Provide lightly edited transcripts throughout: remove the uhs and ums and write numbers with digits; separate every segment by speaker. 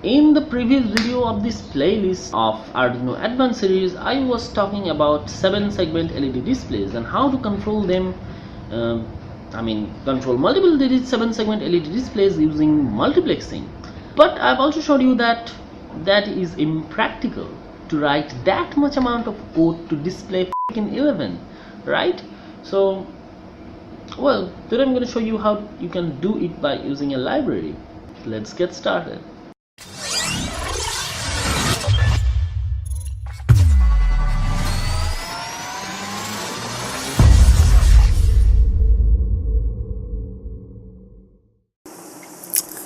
Speaker 1: In the previous video of this playlist of Arduino Advanced series, I was talking about 7-segment LED displays and how to control them. Control multiple digit 7-segment LED displays using multiplexing. But I've also showed you that that is impractical to write that much amount of code to display freaking 11, right? So, well, today I'm going to show you how you can do it by using a library. Let's get started.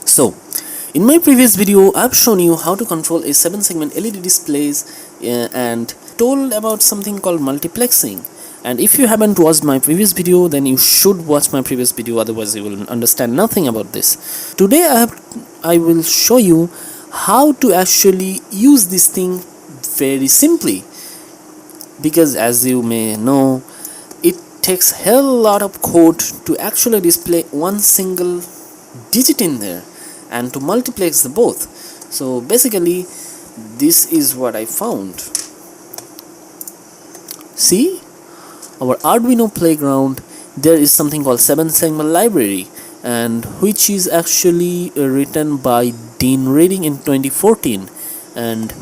Speaker 1: So, in my previous video, I've shown you how to control a 7-segment LED displays and told about something called multiplexing. And if you haven't watched my previous video, then you should watch my previous video, otherwise you will understand nothing about this. Today I will show you how to actually use this thing very simply, because as you may know, it takes a hell lot of code to actually display one single digit in there and to multiplex the both. So basically this is what I found. See, our Arduino playground, there is something called 7-segment library, and which is actually written by Dean Reading in 2014, and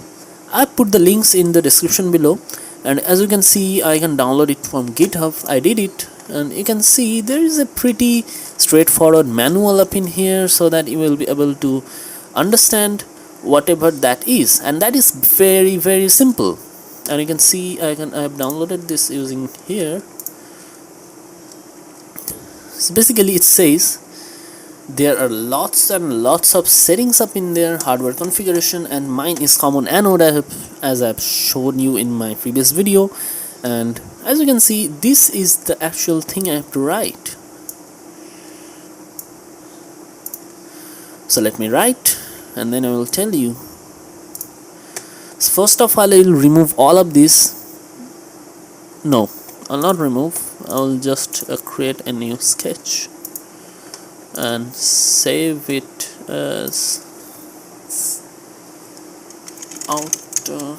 Speaker 1: I put the links in the description below. And as you can see, I can download it from GitHub. I did it, and you can see there is a pretty straightforward manual up in here, so that you will be able to understand whatever that is, and that is very, very simple. And you can see I have downloaded this using here. So basically it says there are lots and lots of settings up in there, hardware configuration, and mine is common anode as I've shown you in my previous video. And as you can see, this is the actual thing I have to write. So let me write, and then I will tell you. So first of all, I will remove all of this. No, I'll not remove. I'll just create a new sketch and save it as Outta.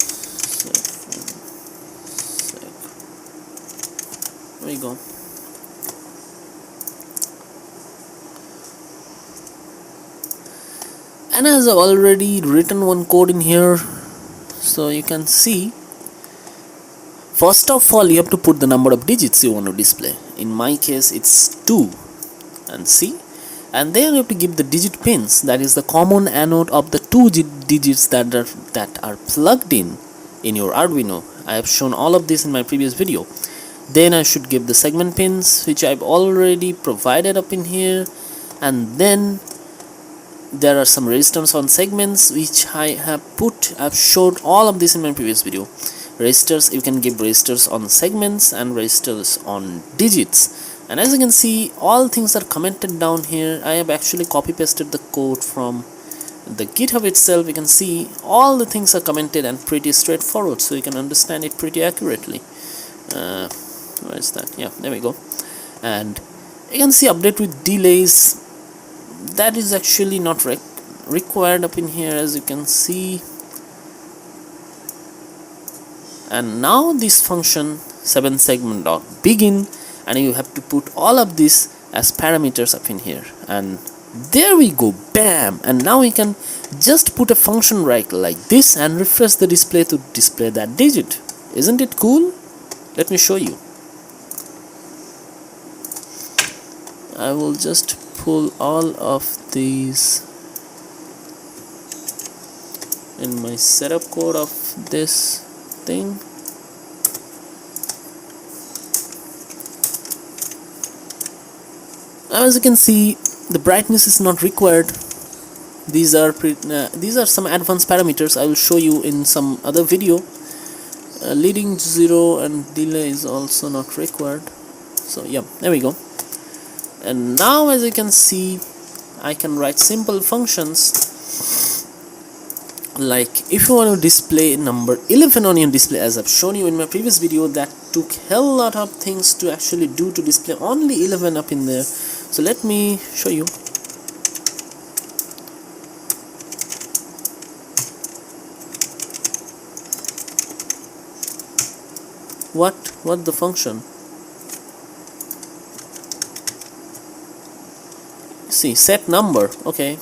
Speaker 1: There we go. And as I've already written one code in here, so you can see, first of all you have to put the number of digits you want to display. In my case it's 2, and see, and then you have to give the digit pins, that is the common anode of the 2 digits that are plugged in your Arduino. I have shown all of this in my previous video. Then I should give the segment pins, which I've already provided up in here, and then there are some resistors on segments which I've showed all of this in my previous video. Resistors, you can give resistors on segments and resistors on digits. And as you can see, all things are commented down here. I have actually copy pasted the code from the GitHub itself. You can see all the things are commented and pretty straightforward, so you can understand it pretty accurately. Where is that? Yeah, there we go. And you can see update with delays. That is actually not required up in here, as you can see. And now this function 7-segment.begin, and you have to put all of this as parameters up in here, and there we go, bam. And now we can just put a function right like this and refresh the display to display that digit. Isn't it cool? Let me show you. I will just pull all of these in my setup code of this thing. As you can see, the brightness is not required. These are some advanced parameters I will show you in some other video. Leading 0 and delay is also not required. So yeah, there we go. And now as you can see, I can write simple functions like if you want to display number 11 on your display, as I've shown you in my previous video, that took hell lot of things to actually do to display only 11 up in there. So let me show you. What the function? See, set number. Okay.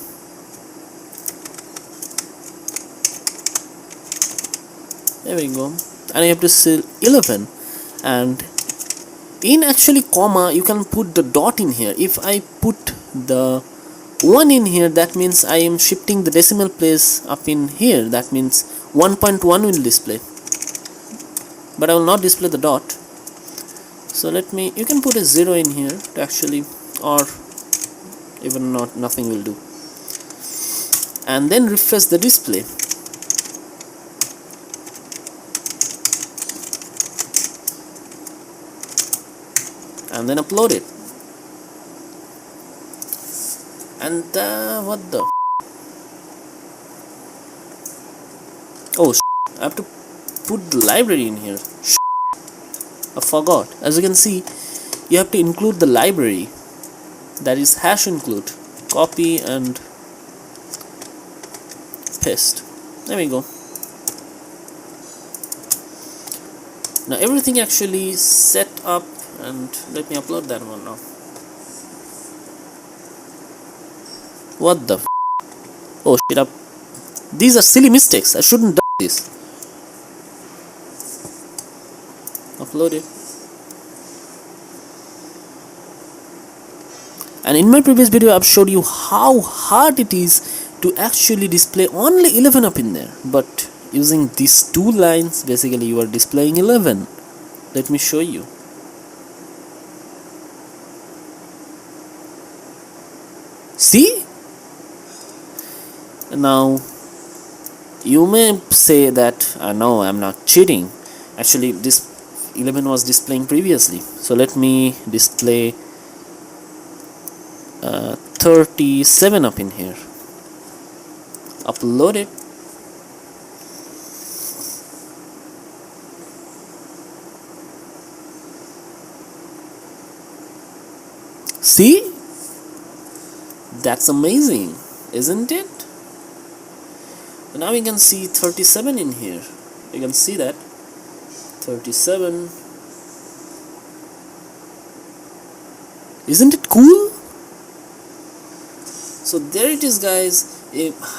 Speaker 1: There we go. And you have to say 11. And in actually comma, you can put the dot in here. If I put the 1 in here, that means I am shifting the decimal place up in here. That means 1.1 will display. But I will not display the dot. So you can put a 0 in here to actually, or even not, nothing will do. And then refresh the display. And then upload it. And what the I have to put the library in here. I forgot. As you can see, you have to include the library, that is #include. Copy and paste. There we go. Now everything actually set up, and let me upload that one now. What the oh shit up. These are silly mistakes. I shouldn't do this. Upload it. And in my previous video I've showed you how hard it is to actually display only 11 up in there, but using these two lines basically you are displaying 11. Let me show you. See? Now you may say that no, I'm not cheating. Actually this 11 was displaying previously. So let me display 37 up in here. Upload it. See? That's amazing, isn't it? Now we can see 37 in here. You can see that 37. Isn't it cool? So there it is, guys.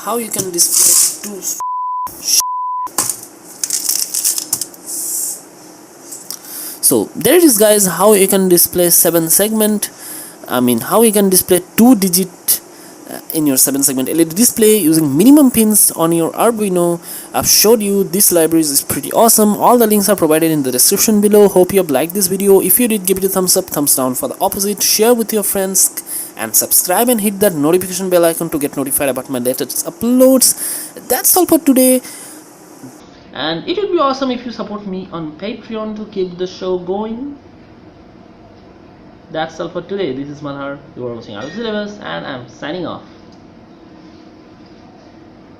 Speaker 1: How you can display two. So there it is, guys. How you can display 7 segment. How you can display 2 digit in your 7 segment LED display using minimum pins on your Arduino. I've showed you this library is pretty awesome. All the links are provided in the description below. Hope you have liked this video. If you did, give it a thumbs up, thumbs down for the opposite, share with your friends, and subscribe and hit that notification bell icon to get notified about my latest uploads. That's all for today. And it would be awesome if you support me on Patreon to keep the show going. That's all for today. This is Malhar. You are watching Syllabus, and I'm signing off.